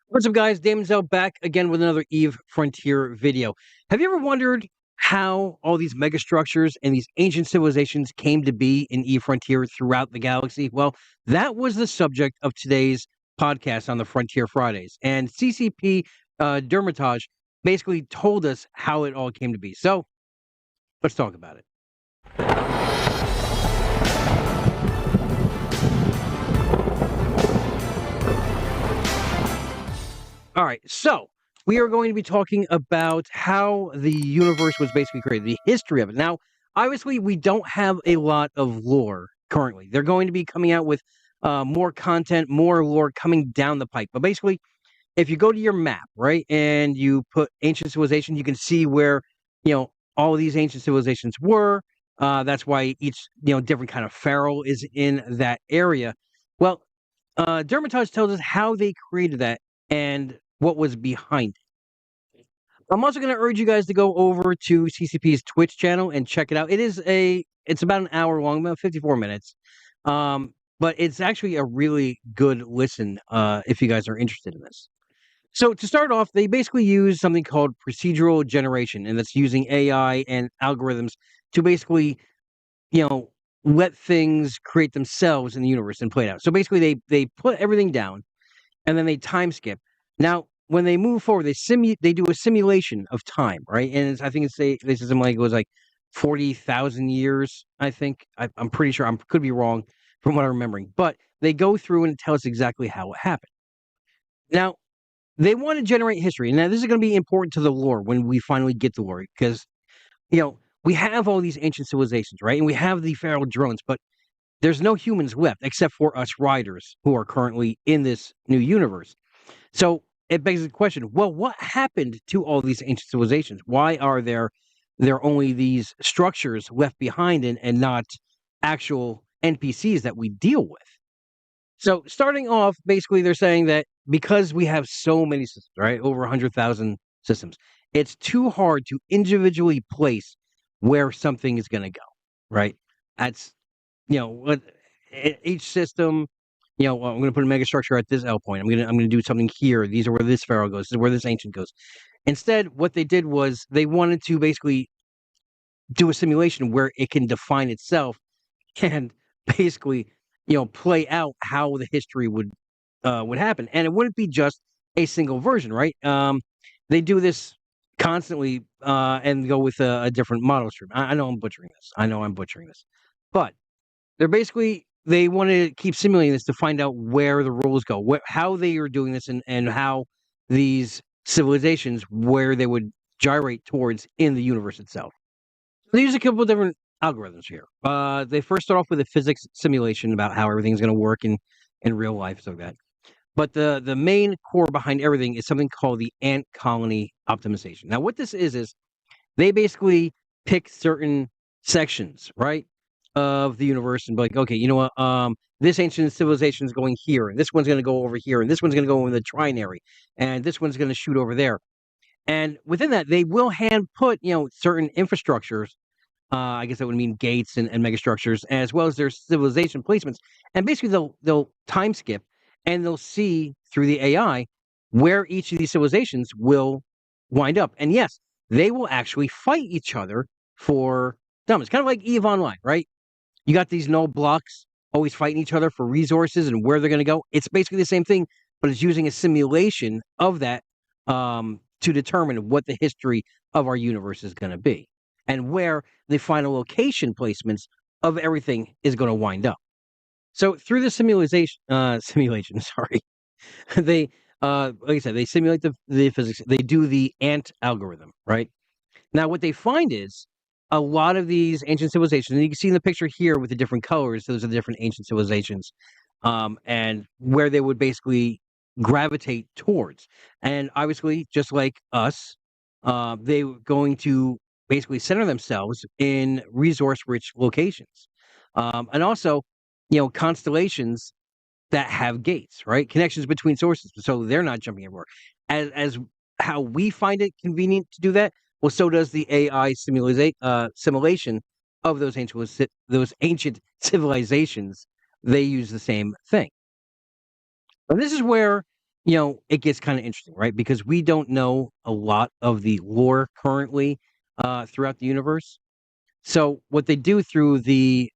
What's up, guys? Daemonxel back again with another Eve Frontier video. Have you ever wondered how all these megastructures and these ancient civilizations came to be in Eve Frontier throughout the galaxy? Well, that was the subject of today's podcast on the Frontier Fridays. And CCP Dramaturg basically told us how it all came to be. So let's talk about it. All right, so we are going to be talking about how the universe was basically created, the history of it. Now, obviously, we don't have a lot of lore currently. They're going to be coming out with more content, more lore coming down the pipe. But basically, if you go to your map, right, and you put ancient civilization, you can see where, all of these ancient civilizations were. That's why each, different kind of pharaoh is in that area. Well, Dermatage tells us how they created that and what was behind it. I'm also going to urge you guys to go over to CCP's Twitch channel and check it out. It's about an hour long, about 54 minutes. But it's actually a really good listen if you guys are interested in this. So to start off, they basically use something called procedural generation, and that's using AI and algorithms to basically, let things create themselves in the universe and play it out. So basically, they put everything down and then they time skip. Now, when they move forward, they do a simulation of time, right? And I think they say something like it was like 40,000 years. I think I'm pretty sure. I could be wrong from what I'm remembering, but they go through and tell us exactly how it happened. Now, they want to generate history. Now, this is going to be important to the lore when we finally get the lore, because we have all these ancient civilizations, right? And we have the feral drones, but there's no humans left except for us riders who are currently in this new universe. So it begs the question, well, what happened to all these ancient civilizations? Why are there only these structures left behind and not actual NPCs that we deal with? So starting off, basically they're saying that because we have so many systems, right? Over 100,000 systems, it's too hard to individually place where something is going to go, right? That's what each system, well, I'm going to put a mega structure at this L point. I'm going to do something here. These are where this pharaoh goes. This is where this ancient goes. Instead, what they did was they wanted to basically do a simulation where it can define itself and basically, play out how the history would happen. And it wouldn't be just a single version, right? They do this constantly and go with a different model stream. I know I'm butchering this. But they want to keep simulating this to find out where the rules go, how they are doing this, and how these civilizations, where they would gyrate towards in the universe itself. They use a couple of different algorithms here. They first start off with a physics simulation about how everything's going to work in real life, so that. But the main core behind everything is something called the ant colony optimization. Now, what this is they basically pick certain sections, right, of the universe and be like, okay, you know what, this ancient civilization is going here, and this one's going to go over here, and this one's going to go in the trinary, and this one's going to shoot over there. And within that, they will hand put, certain infrastructures. I guess that would mean gates and megastructures, as well as their civilization placements. And basically, they'll time skip, and they'll see through the AI where each of these civilizations will wind up. And yes, they will actually fight each other for dominance. Kind of like EVE Online, right? You got these null blocks always fighting each other for resources and where they're going to go. It's basically the same thing, but it's using a simulation of that to determine what the history of our universe is going to be and where the final location placements of everything is going to wind up. So through the simulation, sorry, they, like I said, they simulate the physics. They do the ant algorithm, right? Now, what they find is a lot of these ancient civilizations, and you can see in the picture here with the different colors, those are the different ancient civilizations, and where they would basically gravitate towards. And obviously, just like us, they were going to basically center themselves in resource-rich locations. And also, constellations that have gates, right? Connections between sources, so they're not jumping everywhere. As how we find it convenient to do that, well, so does the AI simulation of those ancient civilizations. They use the same thing. And this is where it gets kind of interesting, right? Because we don't know a lot of the lore currently throughout the universe. So what they do through the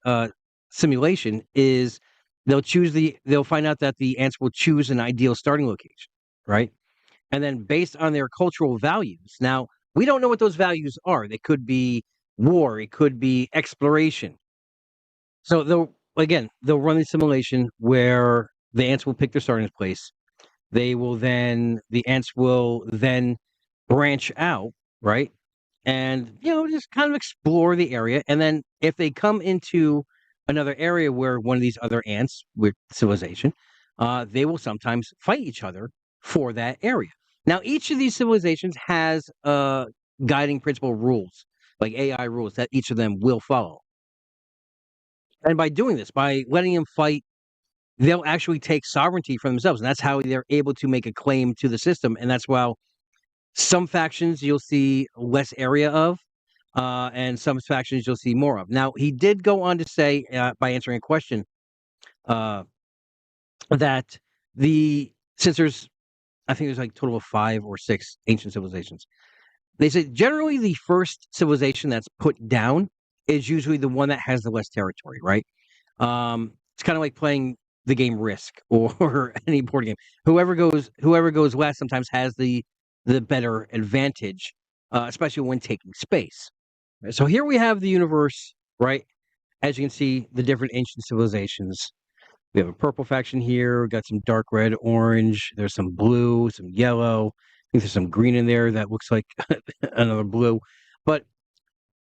simulation is they'll find out that the ants will choose an ideal starting location, right? And then based on their cultural values. Now, we don't know what those values are. They could be war, it could be exploration. So they'll run the simulation where the ants will pick their starting place. The ants will then branch out, right? And, just kind of explore the area. And then if they come into another area where one of these other ants with civilization, they will sometimes fight each other for that area. Now, each of these civilizations has guiding principle rules, like AI rules that each of them will follow. And by doing this, by letting them fight, they'll actually take sovereignty for themselves. And that's how they're able to make a claim to the system. And that's why some factions you'll see less area of, and some factions you'll see more of. Now, he did go on to say, by answering a question, uh, that since I think there's like a total of 5 or 6 ancient civilizations, they said generally the first civilization that's put down is usually the one that has the less territory, right? It's kind of like playing the game Risk or any board game. Whoever goes last sometimes has the better advantage, especially when taking space. So here we have the universe, right? As you can see, the different ancient civilizations. We have a purple faction here. We got some dark red, orange. There's some blue, some yellow. I think there's some green in there that looks like another blue. But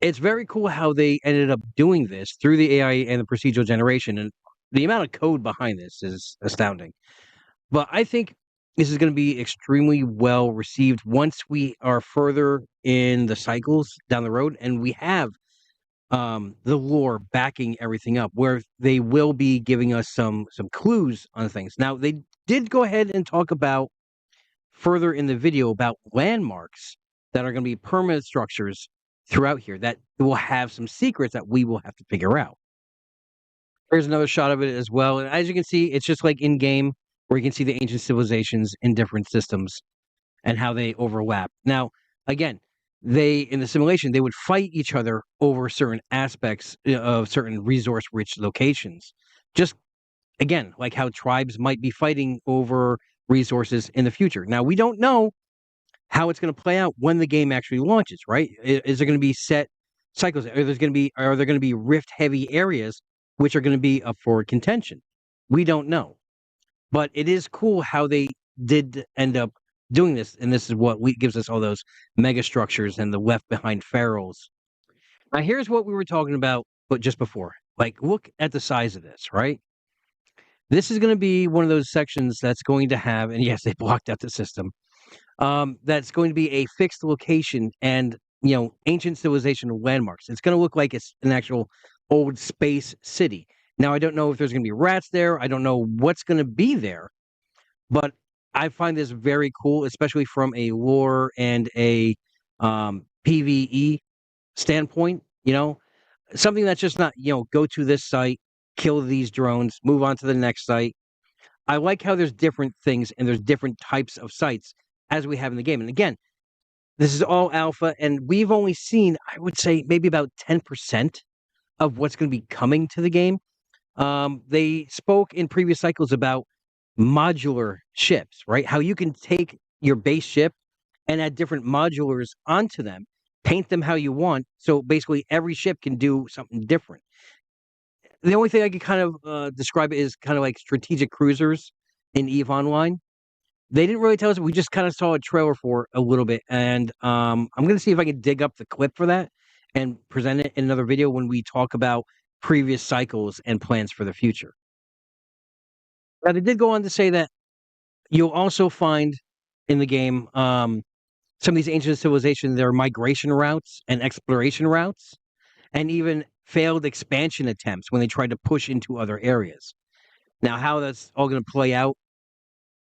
it's very cool how they ended up doing this through the AI and the procedural generation. And the amount of code behind this is astounding. But I think this is going to be extremely well received once we are further in the cycles down the road and we have the lore backing everything up, where they will be giving us some clues on things. Now, they did go ahead and talk about further in the video about landmarks that are going to be permanent structures throughout here that will have some secrets that we will have to figure out. There's another shot of it as well. And as you can see, it's just like in game where you can see the ancient civilizations in different systems and how they overlap. Now, again, in the simulation, they would fight each other over certain aspects of certain resource rich locations. Just again, like how tribes might be fighting over resources in the future. Now, we don't know how it's going to play out when the game actually launches, right? Is there going to be set cycles? Are there going to be rift heavy areas which are going to be up for contention? We don't know. But it is cool how they did end up doing this, and this is what gives us all those mega structures and the left behind ferals. Now, here's what we were talking about, but just before. Like, look at the size of this, right? This is going to be one of those sections that's going to have, and yes, they blocked out the system. That's going to be a fixed location and ancient civilization landmarks. It's going to look like it's an actual old space city. Now, I don't know if there's going to be rats there. I don't know what's going to be there, but I find this very cool, especially from a lore and a PvE standpoint. Something that's just not go to this site, kill these drones, move on to the next site. I like how there's different things and there's different types of sites as we have in the game. And again, this is all alpha, and we've only seen, I would say, maybe about 10% of what's going to be coming to the game. They spoke in previous cycles about modular ships, right? How you can take your base ship and add different modulars onto them, paint them how you want. So basically, every ship can do something different. The only thing I can kind of describe it is kind of like strategic cruisers in EVE Online. They didn't really tell us. We just kind of saw a trailer for a little bit, and I'm going to see if I can dig up the clip for that and present it in another video when we talk about previous cycles and plans for the future. Now, they did go on to say that you'll also find in the game some of these ancient civilizations, their migration routes and exploration routes, and even failed expansion attempts when they tried to push into other areas. Now, how that's all going to play out,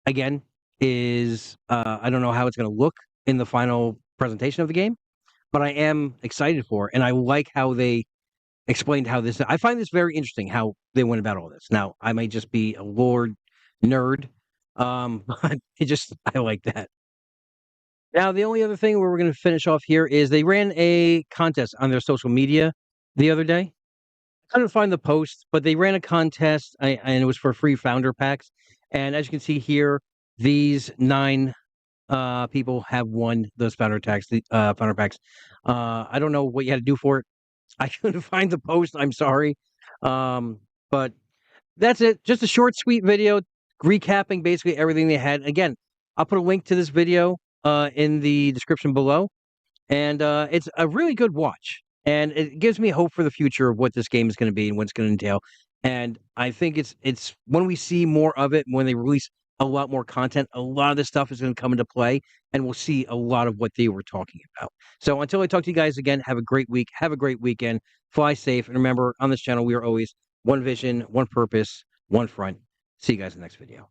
again, is I don't know how it's going to look in the final presentation of the game, but I am excited for it, and I like how they explained how this. I find this very interesting how they went about all this. Now, I might just be a lore nerd, But I like that. Now, the only other thing where we're going to finish off here is they ran a contest on their social media the other day. I couldn't find the post, but they ran a contest and it was for free founder packs. And as you can see here, these 9 people have won those founder packs. I don't know what you had to do for it. I couldn't find the post. I'm sorry. But that's it. Just a short, sweet video recapping basically everything they had. Again, I'll put a link to this video in the description below. And it's a really good watch. And it gives me hope for the future of what this game is going to be and what it's going to entail. And I think it's when we see more of it, when they release a lot more content, a lot of this stuff is going to come into play, and we'll see a lot of what they were talking about. So until I talk to you guys again, have a great week, have a great weekend, fly safe, and remember, on this channel, we are always one vision, one purpose, one front. See you guys in the next video.